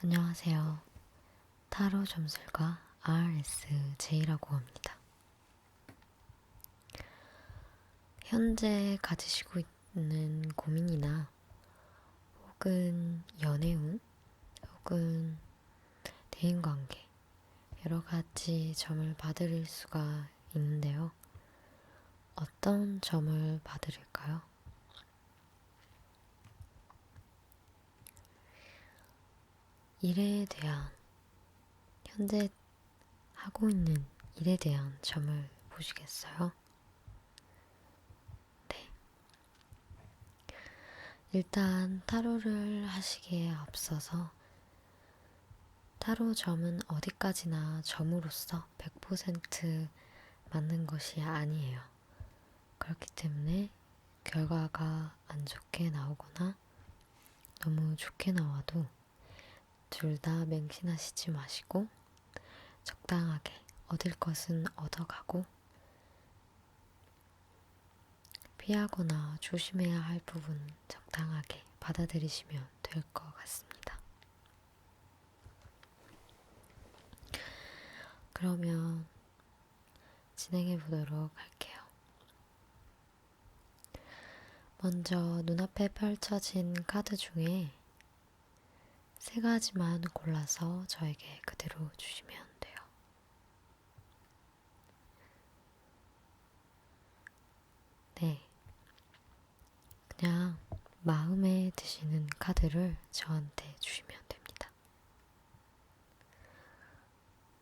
안녕하세요. 타로 점술가 RSJ라고 합니다. 현재 가지시고 있는 고민이나 혹은 연애운 혹은 대인관계 여러 가지 점을 봐드릴 수가 있는데요. 어떤 점을 봐드릴까요? 일에 대한 현재 하고 있는 일에 대한 점을 보시겠어요? 네. 일단 타로를 하시기에 앞서서 타로 점은 어디까지나 점으로서 100% 맞는 것이 아니에요. 그렇기 때문에 결과가 안 좋게 나오거나 너무 좋게 나와도 둘 다 맹신하시지 마시고 적당하게 얻을 것은 얻어가고 피하거나 조심해야 할 부분 적당하게 받아들이시면 될 것 같습니다. 그러면 진행해 보도록 할게요. 먼저 눈앞에 펼쳐진 카드 중에 세 가지만 골라서 저에게 그대로 주시면 돼요. 네. 그냥 마음에 드시는 카드를 저한테 주시면 됩니다.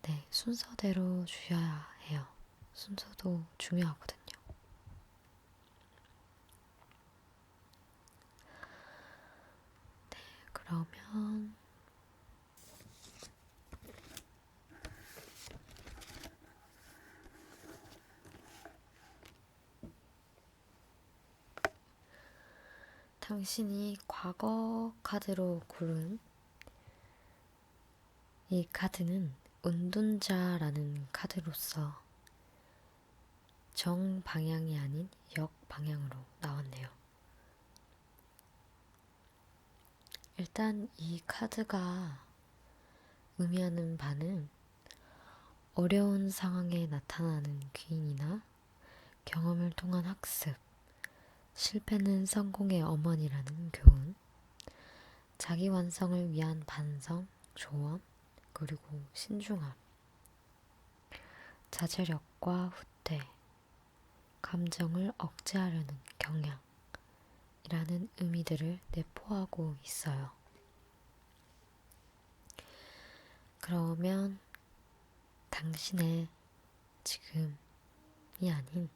네, 순서대로 주셔야 해요. 순서도 중요하거든요. 네, 그러면 당신이 과거 카드로 고른 이 카드는 운둔자라는 카드로서 정방향이 아닌 역방향으로 나왔네요. 일단 이 카드가 의미하는 바는 어려운 상황에 나타나는 귀인이나 경험을 통한 학습, 실패는 성공의 어머니라는 교훈, 자기 완성을 위한 반성, 조언, 그리고 신중함, 자제력과 후퇴, 감정을 억제하려는 경향이라는 의미들을 내포하고 있어요. 그러면 당신의 지금이 아닌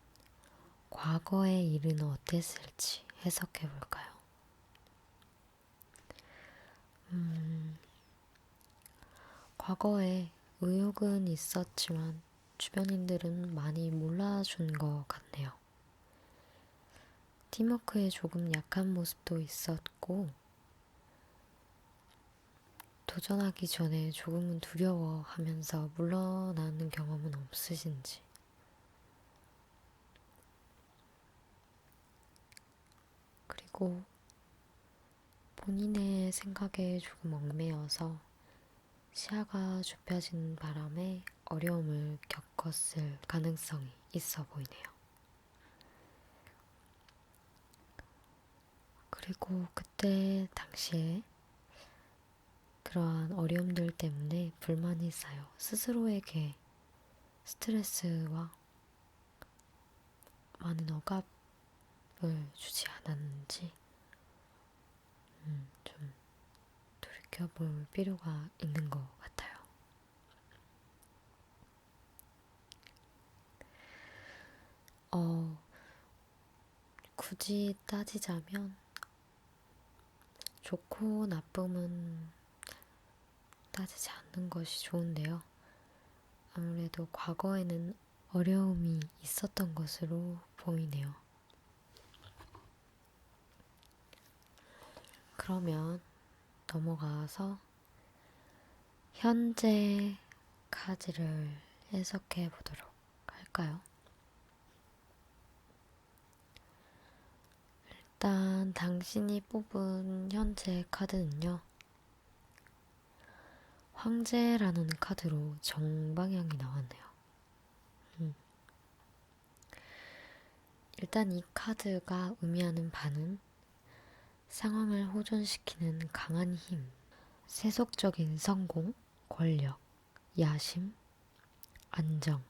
과거의 일은 어땠을지 해석해 볼까요? 과거에 의욕은 있었지만 주변인들은 많이 몰라준 것 같네요. 팀워크에 조금 약한 모습도 있었고, 도전하기 전에 조금은 두려워하면서 물러나는 경험은 없으신지. 그리고 본인의 생각에 조금 얽매여서 시야가 좁혀진 바람에 어려움을 겪었을 가능성이 있어 보이네요. 그리고 그때 당시에 그러한 어려움들 때문에 불만이 쌓여 스스로에게 스트레스와 많은 억압을 주지 않았는지 좀 돌이켜볼 필요가 있는 것 같아요. 굳이 따지자면 좋고 나쁨은 따지지 않는 것이 좋은데요. 아무래도 과거에는 어려움이 있었던 것으로 보이네요. 그러면 넘어가서 현재 카드를 해석해 보도록 할까요? 일단 당신이 뽑은 현재 카드는요. 황제라는 카드로 정방향이 나왔네요. 일단 이 카드가 의미하는 바는 상황을 호전시키는 강한 힘, 세속적인 성공, 권력, 야심, 안정,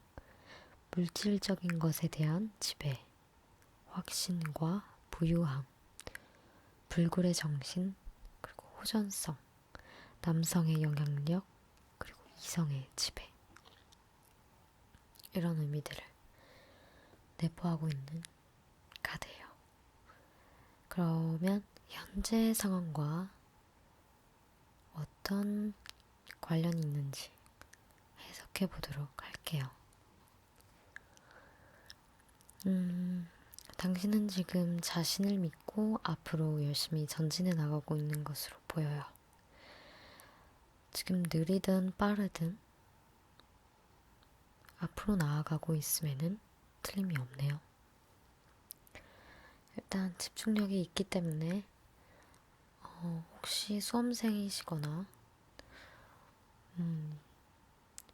물질적인 것에 대한 지배, 확신과 부유함, 불굴의 정신, 그리고 호전성, 남성의 영향력, 그리고 이성의 지배. 이런 의미들을 내포하고 있는 카드예요. 그러면 현재 상황과 어떤 관련이 있는지 해석해 보도록 할게요. 당신은 지금 자신을 믿고 앞으로 열심히 전진해 나가고 있는 것으로 보여요. 지금 느리든 빠르든 앞으로 나아가고 있음에는 틀림이 없네요. 일단 집중력이 있기 때문에 혹시 수험생이시거나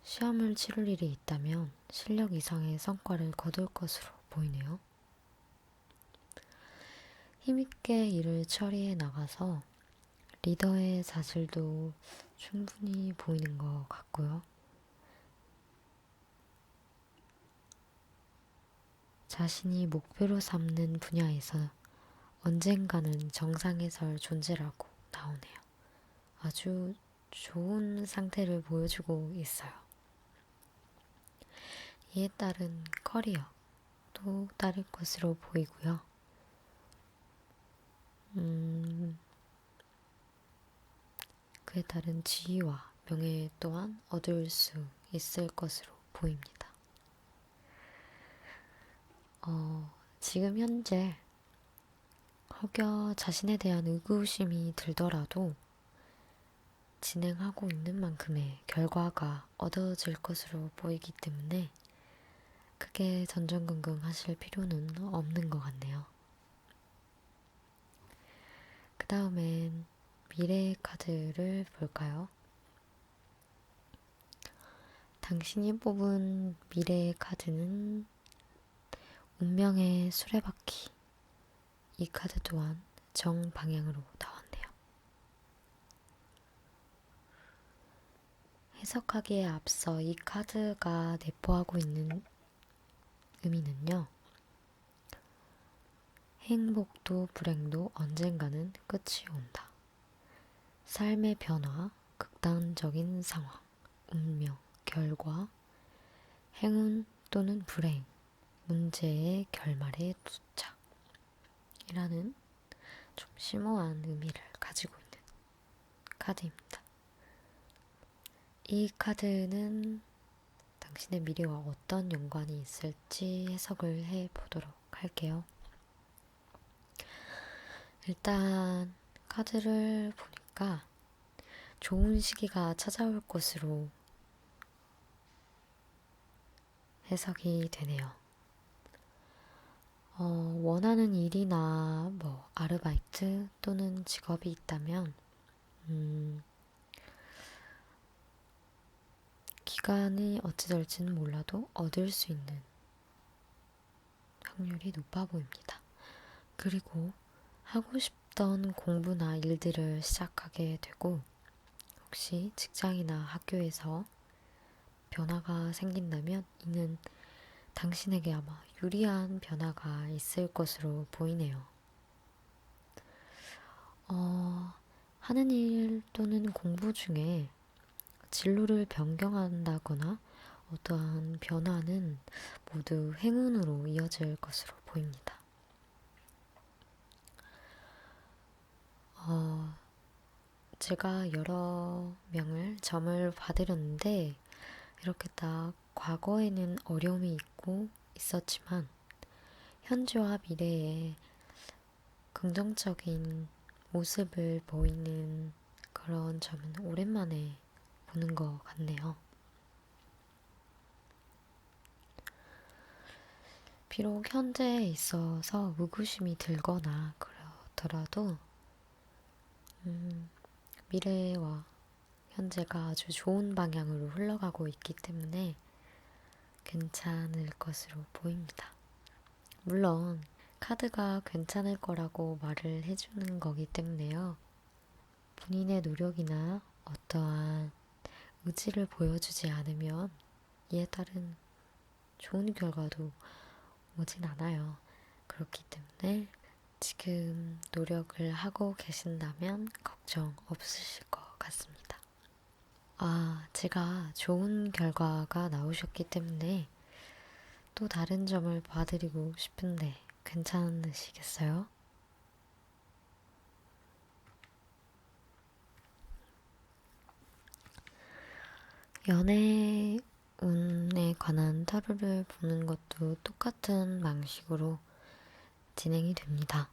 시험을 치를 일이 있다면 실력 이상의 성과를 거둘 것으로 보이네요. 힘있게 일을 처리해 나가서 리더의 자질도 충분히 보이는 것 같고요. 자신이 목표로 삼는 분야에서 언젠가는 정상에 설 존재라고 나오네요. 아주 좋은 상태를 보여주고 있어요. 이에 따른 커리어도 따를 것으로 보이고요. 그에 따른 지위와 명예 또한 얻을 수 있을 것으로 보입니다. 지금 현재 혹여 자신에 대한 의구심이 들더라도 진행하고 있는 만큼의 결과가 얻어질 것으로 보이기 때문에 크게 전전긍긍 하실 필요는 없는 것 같네요. 그 다음엔 미래의 카드를 볼까요? 당신이 뽑은 미래의 카드는 운명의 수레바퀴. 이 카드 또한 정방향으로 나왔네요. 해석하기에 앞서 이 카드가 내포하고 있는 의미는요. 행복도 불행도 언젠가는 끝이 온다. 삶의 변화, 극단적인 상황, 운명, 결과, 행운 또는 불행, 문제의 결말에 도착이라는 좀 심오한 의미를 가지고 있는 카드입니다. 이 카드는 당신의 미래와 어떤 연관이 있을지 해석을 해보도록 할게요. 일단 카드를 보니까 좋은 시기가 찾아올 것으로 해석이 되네요. 원하는 일이나 아르바이트 또는 직업이 있다면 기간이 어찌 될지는 몰라도 얻을 수 있는 확률이 높아 보입니다. 그리고 하고 싶던 공부나 일들을 시작하게 되고 혹시 직장이나 학교에서 변화가 생긴다면 이는 당신에게 아마 유리한 변화가 있을 것으로 보이네요. 하는 일 또는 공부 중에 진로를 변경한다거나 어떠한 변화는 모두 행운으로 이어질 것으로 보입니다. 제가 여러 명을 점을 봐드렸는데 이렇게 딱 과거에는 어려움이 있고 있었지만 현재와 미래에 긍정적인 모습을 보이는 그런 점은 오랜만에 보는 것 같네요. 비록 현재에 있어서 의구심이 들거나 그러더라도 미래와 현재가 아주 좋은 방향으로 흘러가고 있기 때문에 괜찮을 것으로 보입니다. 물론 카드가 괜찮을 거라고 말을 해주는 거기 때문에요. 본인의 노력이나 어떠한 의지를 보여주지 않으면 이에 따른 좋은 결과도 오진 않아요. 그렇기 때문에 지금 노력을 하고 계신다면 걱정 없으실 것 같습니다. 제가 좋은 결과가 나오셨기 때문에 또 다른 점을 봐드리고 싶은데 괜찮으시겠어요? 연애 운에 관한 타로를 보는 것도 똑같은 방식으로 진행이 됩니다.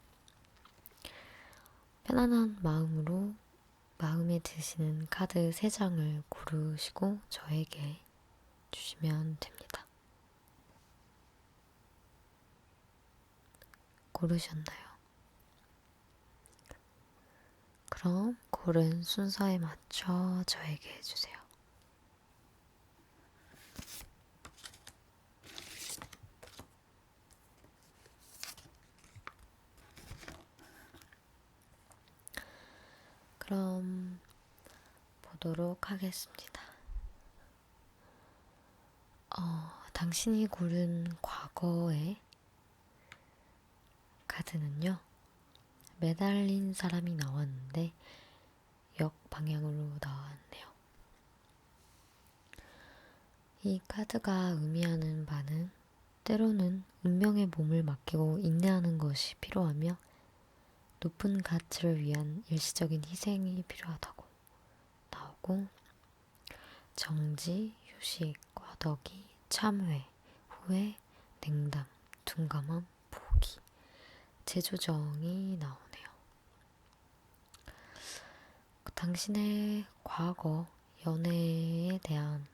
편안한 마음으로 마음에 드시는 카드 3장을 고르시고 저에게 주시면 됩니다. 고르셨나요? 그럼 고른 순서에 맞춰 저에게 해주세요. 그럼 보도록 하겠습니다. 당신이 고른 과거의 카드는요, 매달린 사람이 나왔는데 역방향으로 나왔네요. 이 카드가 의미하는 바는 때로는 운명의 몸을 맡기고 인내하는 것이 필요하며 높은 가치를 위한 일시적인 희생이 필요하다고 나오고, 정지, 휴식, 과덕이, 참회, 후회, 냉담, 둔감함, 포기, 재조정이 나오네요. 당신의 과거 연애에 대한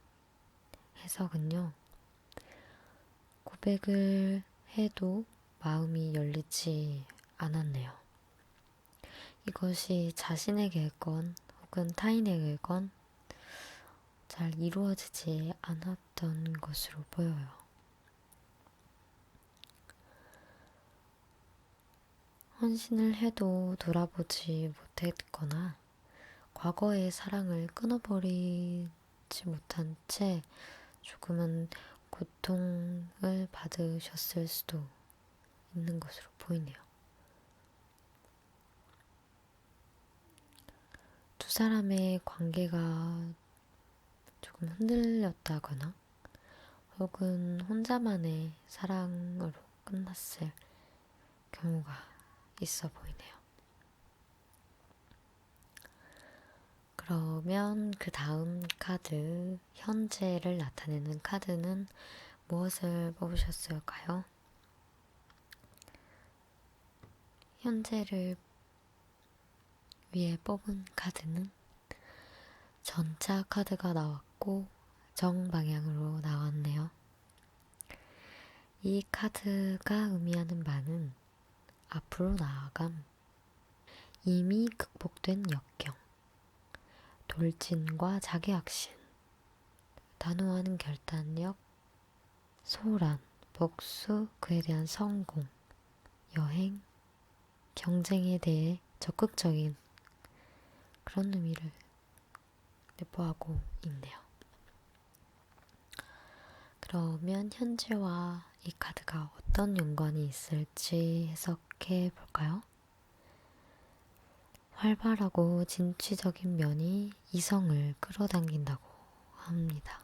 해석은요, 고백을 해도 마음이 열리지 않았네요. 이것이 자신에게건 혹은 타인에게건 잘 이루어지지 않았던 것으로 보여요. 헌신을 해도 돌아보지 못했거나 과거의 사랑을 끊어버리지 못한 채 조금은 고통을 받으셨을 수도 있는 것으로 보이네요. 두 사람의 관계가 조금 흔들렸다거나 혹은 혼자만의 사랑으로 끝났을 경우가 있어 보이네요. 그러면 그 다음 카드, 현재를 나타내는 카드는 무엇을 뽑으셨을까요? 현재를 위해 뽑은 카드는 전차 카드가 나왔고 정방향으로 나왔네요. 이 카드가 의미하는 바는 앞으로 나아감, 이미 극복된 역경, 돌진과 자기확신, 단호한 결단력, 소란, 복수, 그에 대한 성공, 여행, 경쟁에 대해 적극적인 그런 의미를 내포하고 있네요. 그러면 현재와 이 카드가 어떤 연관이 있을지 해석해 볼까요? 활발하고 진취적인 면이 이성을 끌어당긴다고 합니다.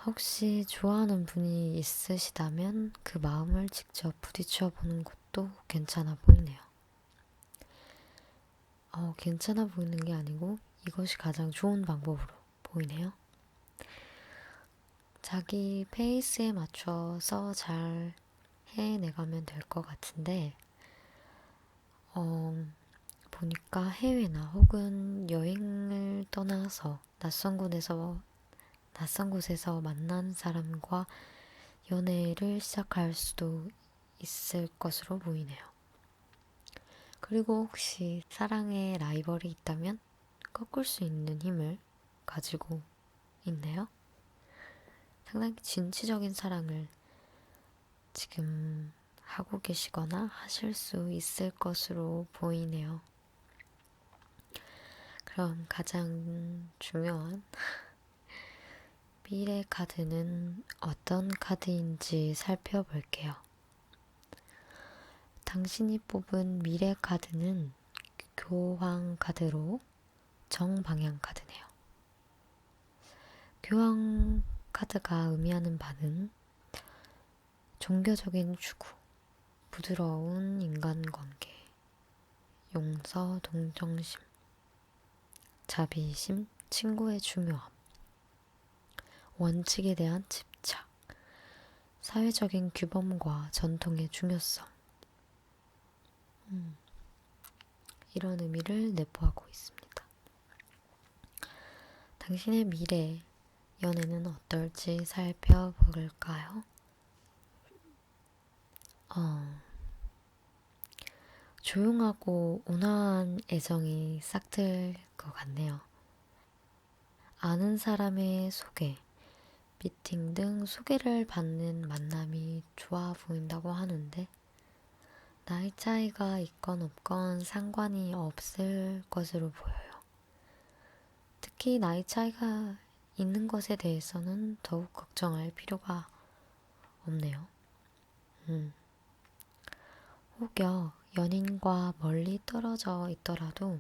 혹시 좋아하는 분이 있으시다면 그 마음을 직접 부딪혀 보는 것도 괜찮아 보이네요. 괜찮아 보이는 게 아니고 이것이 가장 좋은 방법으로 보이네요. 자기 페이스에 맞춰서 잘 해내가면 될 것 같은데, 보니까 해외나 혹은 여행을 떠나서 낯선 곳에서 만난 사람과 연애를 시작할 수도 있을 것으로 보이네요. 그리고 혹시 사랑의 라이벌이 있다면 꺾을 수 있는 힘을 가지고 있네요. 상당히 진취적인 사랑을 지금 하고 계시거나 하실 수 있을 것으로 보이네요. 그럼 가장 중요한 미래 카드는 어떤 카드인지 살펴볼게요. 당신이 뽑은 미래 카드는 교황 카드로 정방향 카드네요. 교황 카드가 의미하는 바는 종교적인 추구, 부드러운 인간관계, 용서, 동정심, 자비심, 친구의 중요함, 원칙에 대한 집착, 사회적인 규범과 전통의 중요성, 이런 의미를 내포하고 있습니다. 당신의 미래 연애는 어떨지 살펴볼까요? 조용하고 온화한 애정이 싹들 것 같네요. 아는 사람의 소개, 미팅 등 소개를 받는 만남이 좋아 보인다고 하는데, 나이 차이가 있건 없건 상관이 없을 것으로 보여요. 특히 나이 차이가 있는 것에 대해서는 더욱 걱정할 필요가 없네요. 혹여 연인과 멀리 떨어져 있더라도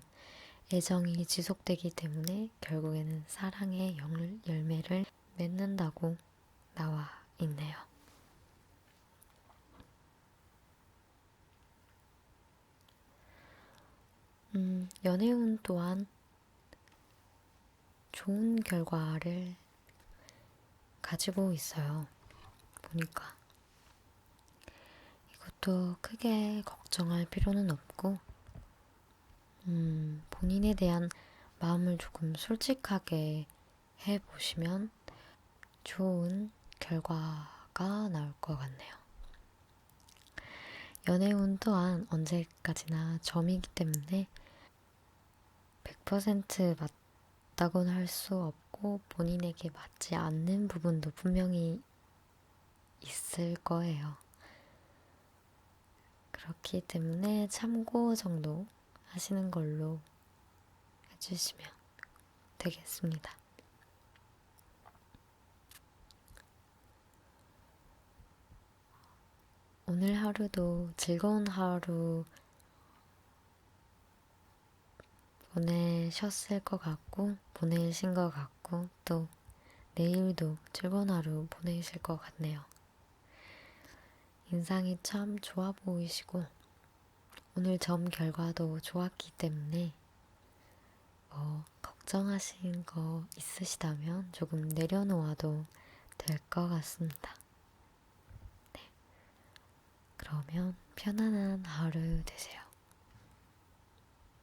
애정이 지속되기 때문에 결국에는 사랑의 열매를 맺는다고 나와 있네요. 연애운 또한 좋은 결과를 가지고 있어요. 보니까. 이것도 크게 걱정할 필요는 없고, 본인에 대한 마음을 조금 솔직하게 해보시면 좋은 결과가 나올 것 같네요. 연애운 또한 언제까지나 점이기 때문에 100% 맞다고는 할 수 없고 본인에게 맞지 않는 부분도 분명히 있을 거예요. 그렇기 때문에 참고 정도 하시는 걸로 해주시면 되겠습니다. 오늘 하루도 즐거운 하루 보내셨을 것 같고, 보내신 것 같고, 또 내일도 즐거운 하루 보내실 것 같네요. 인상이 참 좋아 보이시고, 오늘 점 결과도 좋았기 때문에, 걱정하신 거 있으시다면 조금 내려놓아도 될 것 같습니다. 네. 그러면 편안한 하루 되세요.